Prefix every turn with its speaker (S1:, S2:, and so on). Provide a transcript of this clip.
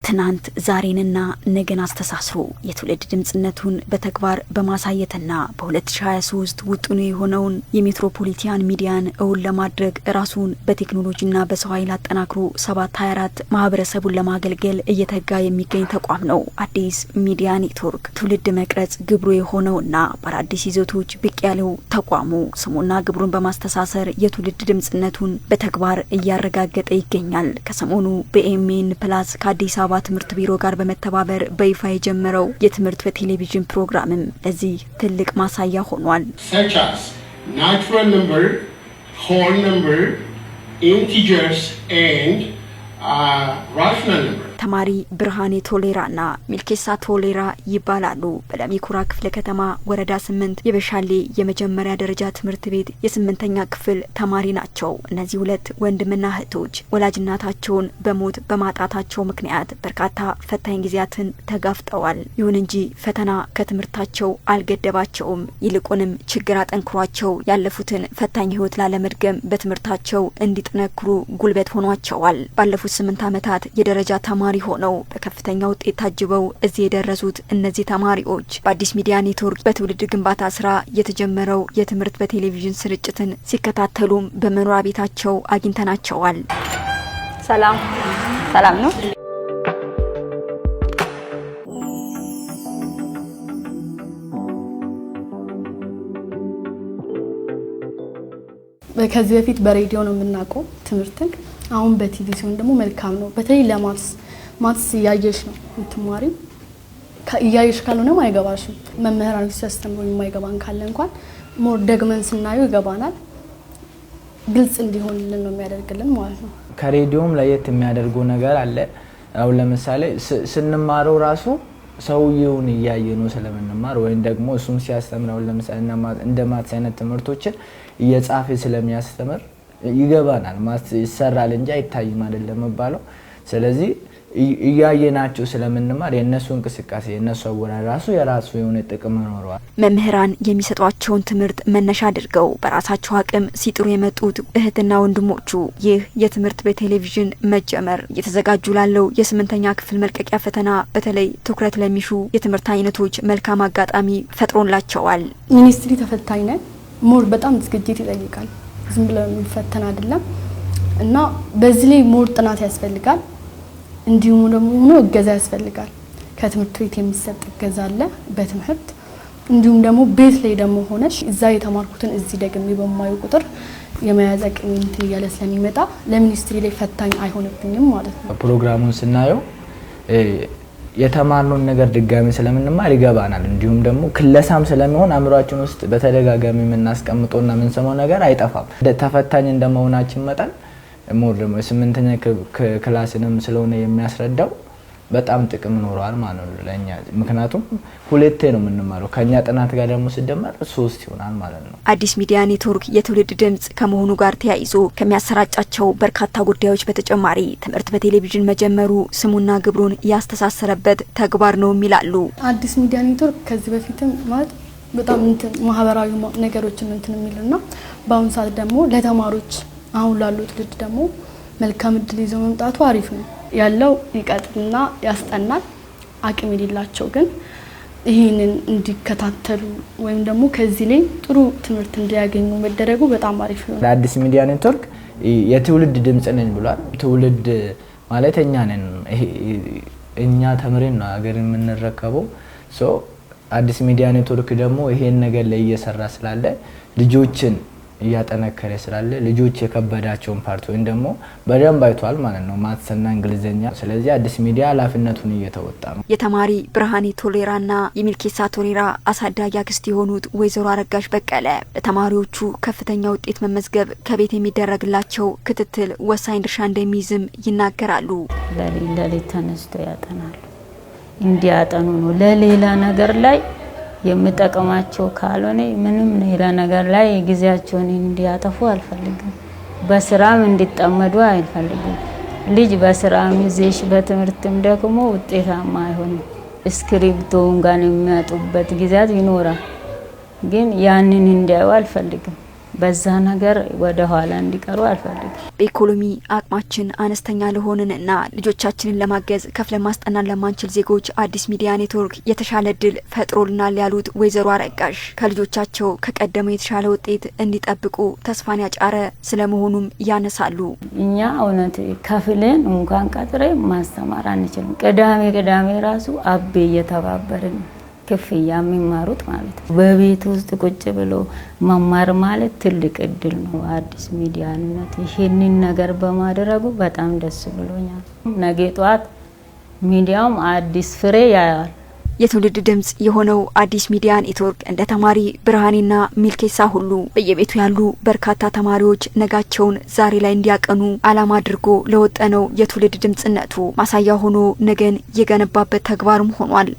S1: ትናንት ዛሬንና ነገን አስተሳስሮ የትውልድ ድምጽነቱን በተግባር በማሳየትና በ2023 ውጥኑ የሆነውን የሜትሮፖሊታን ሚዲያን እውን ለማድረግ ራሱን በቴክኖሎጂና በሰው ኃይል አጠናክሮ 724 ማህበረሰቡን ለማገልገል እየተጋ የሚገኝ ተቋም ነው። አዲስ ሚዲያ ኔትወርክ ትውልድ መቅረጽ ግብሩ የሆነውና በአዲስ ይዘቶች ብቅ ያለው ተቋሙ ስሙና ግብሩን በማስተሳሰር የትውልድ ድምጽነቱን በተግባር እያረጋገጠ ይገኛል። ከሰሞኑ በኤምኤን ፕላስ ከአዲስ አበባ ትምህርት ቢሮ ጋር በመተባበር በይፋ የጀመረው የትምህርት በቴሌቪዥን ፕሮግራምም ለዚህ ትልቅ ማሳያ ሆኗል።
S2: such as natural number, whole number, integers and rational number
S1: ተማሪ ብርሃኔ ቶሌራና ሚልኬሳ ቶሌራ ይባላሉ። በለሚኩራ ክፍለ ከተማ ወረዳ 8 የበሻሌ የመጀመሪያ ደረጃ ትምህርት ቤት የ8ኛ ክፍል ተማሪ ናቸው። እነዚህ ሁለት ወንድምና እህቶች ወላጅናታቸውን በሞት በማጣታቸው ምክንያት በርካታ ፈታኝ ጊዜያትን ተጋፍጠዋል። ይሁን እንጂ ፈተና ከትምህርታቸው አልገደባቸውም። ይልቁንም ችግር አጠንክሯቸው ያለፉትን ፈታኝ ህይወት ላለመድገም በትምህርታቸው እንዲጠነክሩ ጉልበት ሆኗቸዋል። ባለፉት 8 ዓመታት የደረጃ ተማሪ ሆነው በከፍተኛ ውጤት ታጅበው እዚህ የደረሱት እነዚህ ተማሪዎች በአዲስ ሚዲያ ኔትወርክ በትውልድ ግንባታ ስራ የተጀመረው የትምህርት በቴሌቪዥን ስርጭትን ሲከታተሉም በመኖሪያ ቤታቸው አግኝተናቸዋል። ሰላም ነው።
S3: ከዚህ በፊት በሬዲዮ ነው የምናውቀው ትምህርትን። አሁን በቲቪ ሲሆን ደግሞ መልካም ነው። በተለይ ለማትስ ያየሽ ነው እንትማሪ ከያየሽ ካልሆነ ማይገባሽም። መምህራኖች ሲያስተምሩ የማይገባን ካለ እንኳን ሞር ደግመን ስናየው ይገባናል። ግልጽ እንዲሆንልን ነው የሚያደርግልን ማለት ነው።
S4: ከሬዲዮም ለየት የሚያደርገው ነገር አለ። አሁን ለምሳሌ ስንማረው ራሱ ሰውየውን እያየነው ስለምንማር ወይም ደግሞ እሱም ሲያስተምረው ለምሳሌ እንደ ማትስ አይነት ትምህርቶችን እየጻፈ ስለሚያስተምር ይገባናል። ማትስ ይሰራል እንጂ አይታይም አይደለም ባለው። ስለዚህ እያየናቸው ስለምንማር የነሱ እንቅስቃሴ የነሱ አወራር ራሱ የራሱ የሆነ ጥቅም ይኖረዋል።
S1: መምህራን የሚሰጧቸውን ትምህርት መነሻ አድርገው በራሳቸው አቅም ሲጥሩ የመጡት እህትና ወንድሞቹ ይህ የትምህርት በቴሌቪዥን መጀመር እየተዘጋጁ ላለው የ8ኛ ክፍል መልቀቂያ ፈተና በተለይ ትኩረት ለሚሹ የትምህርት አይነቶች መልካም አጋጣሚ ፈጥሮላቸዋል።
S3: ሚኒስትሪ ተፈታኝ ነን። ሞር በጣም ዝግጅት ይጠይቃል። ዝም ብሎ የሚፈተን አይደለም እና በዚህ ላይ ሞር ጥናት ያስፈልጋል። እንዲሁም ደግሞ እገዛ ያስፈልጋል። ከትምህርት ቤት የሚሰጥ እገዛ አለ በትምህርት እንዲሁም ደግሞ ቤት ላይ ደግሞ ሆነሽ እዛ የተማርኩትን እዚህ ደግሜ በማዩ ቁጥር የመያዝ አቅም እንትን እያለ ስለሚመጣ ለሚኒስትሪ ላይ ፈታኝ አይሆንብኝም ማለት ነው።
S4: ፕሮግራሙን ስናየው የተማርነውን ነገር ድጋሚ ስለምንማር ይገባናል። እንዲሁም ደግሞ ክለሳም ስለሚሆን አምሯችን ውስጥ በተደጋጋሚ የምናስቀምጠውና የምንሰማው ነገር አይጠፋም። ተፈታኝ እንደመሆናችን መጠን ሞር ደግሞ 8ኛ ክላስንም ስለሆነ የሚያስረዳው በጣም ጥቅም ኖሯል ማለት ነው ለኛ። ምክንያቱም ሁለቴ ነው የምንማረው ከኛ ጥናት ጋር ደግሞ ሲደመር 3 ይሆናል ማለት ነው።
S1: አዲስ ሚዲያ ኔትወርክ የትውልድ ድምጽ ከመሆኑ ጋር ተያይዞ ከሚያሰራጫቸው በርካታ ጉዳዮች በተጨማሪ ትምህርት በቴሌቪዥን መጀመሩ ስሙና ግብሩን ያስተሳሰረበት ተግባር ነው ይላሉ።
S3: አዲስ ሚዲያ ኔትወርክ ከዚህ በፊትም ማለት በጣም ማህበራዊ ነገሮችን የሚልና በአሁን ሰዓት ደግሞ ለተማሪዎች አሁን ላሉት ልጅ ደግሞ መልካም እድል ይዞ መምጣቱ አሪፍ ነው ያለው። ይቀጥልና ያስጠናል። አቅም የሌላቸው ግን ይሄንን እንዲከታተሉ ወይም ደግሞ ከዚህ ላይ ጥሩ ትምህርት እንዲያገኙ መደረጉ በጣም አሪፍ ነው።
S4: አዲስ ሚዲያ ኔትወርክ የትውልድ ድምጽ ነን ብሏል። ትውልድ ማለት እኛ ነን። እኛ ተምረን ነው ሀገር የምንረከበው። አዲስ ሚዲያ ኔትወርክ ደግሞ ይሄን ነገር ላይ እየሰራ ስላለ ልጆችን እያጠነከረ ስላለ ልጆች የከበዳቸውን ፓርት ወይም ደግሞ በደንብ አይቷል ማለት ነው ማትስና እንግሊዘኛ። ስለዚህ አዲስ ሚዲያ ኃላፊነቱን እየተወጣ ነው።
S1: የተማሪ ብርሃኔ ቶሌራና የሚልኬሳ ቶሌራ አሳዳጊ አክስት የሆኑት ወይዘሮ አረጋሽ በቀለ ለተማሪዎቹ ከፍተኛ ውጤት መመዝገብ ከቤት የሚደረግላቸው ክትትል ወሳኝ ድርሻ እንደሚይዝም ይናገራሉ።
S5: ለሌላ ተነስቶ ያጠናሉ። እንዲያጠኑ ነው ለሌላ ነገር ላይ የምጠቀማቸው ካልሆነ ምንም ሌላ ነገር ላይ ጊዜያቸውን እንዲያጠፉ አልፈልግም። በስራም እንዲጠመዱ አልፈልግም። ልጅ በስራም ይዘሽ በትምህርትም ደግሞ ውጤታማ አይሆንም። ስክሪፕቶን ጋር የሚያጡበት ጊዜያት ይኖራል። ግን ያንን እንዲያዩ አልፈልግም። በዛ ነገር ወደ ኋላ እንዲቀሩ አልፈልግም።
S1: በኢኮኖሚ አቅማችን አነስተኛ ለሆንንና ልጆቻችንን ለማገዝ ከፍለን ማስጠናት ለማንችል ዜጎች አዲስ ሚዲያ ኔትወርክ የተሻለ እድል ፈጥሮልናል ያሉት ወይዘሮ አረጋሽ ከልጆቻቸው ከቀደመው የተሻለ ውጤት እንዲጠብቁ ተስፋን ያጫረ ስለመሆኑም ያነሳሉ።
S5: እኛ እውነት ከፍለን እንኳን ቀጥሬ ማስተማር አንችልም። ቅዳሜ ራሱ አቤ እየተባበርን ክፍያ የሚማሩት ማለት ነው። በቤት ውስጥ ቁጭ ብሎ መማር ማለት ትልቅ እድል ነው። አዲስ ሚዲያ ነት ይሄንን ነገር በማድረጉ በጣም ደስ ብሎኛል። ነገ ጧት ሚዲያውም አዲስ ፍሬ ያያል።
S1: የትውልድ ድምጽ የሆነው አዲስ ሚዲያ ኔትወርክ እንደ ተማሪ ብርሃኔና ሚልኬሳ ሁሉ በየቤቱ ያሉ በርካታ ተማሪዎች ነጋቸውን ዛሬ ላይ እንዲያቀኑ አላማ አድርጎ ለወጠነው የትውልድ ድምጽነቱ ማሳያ ሆኖ ነገን የገነባበት ተግባርም ሆኗል።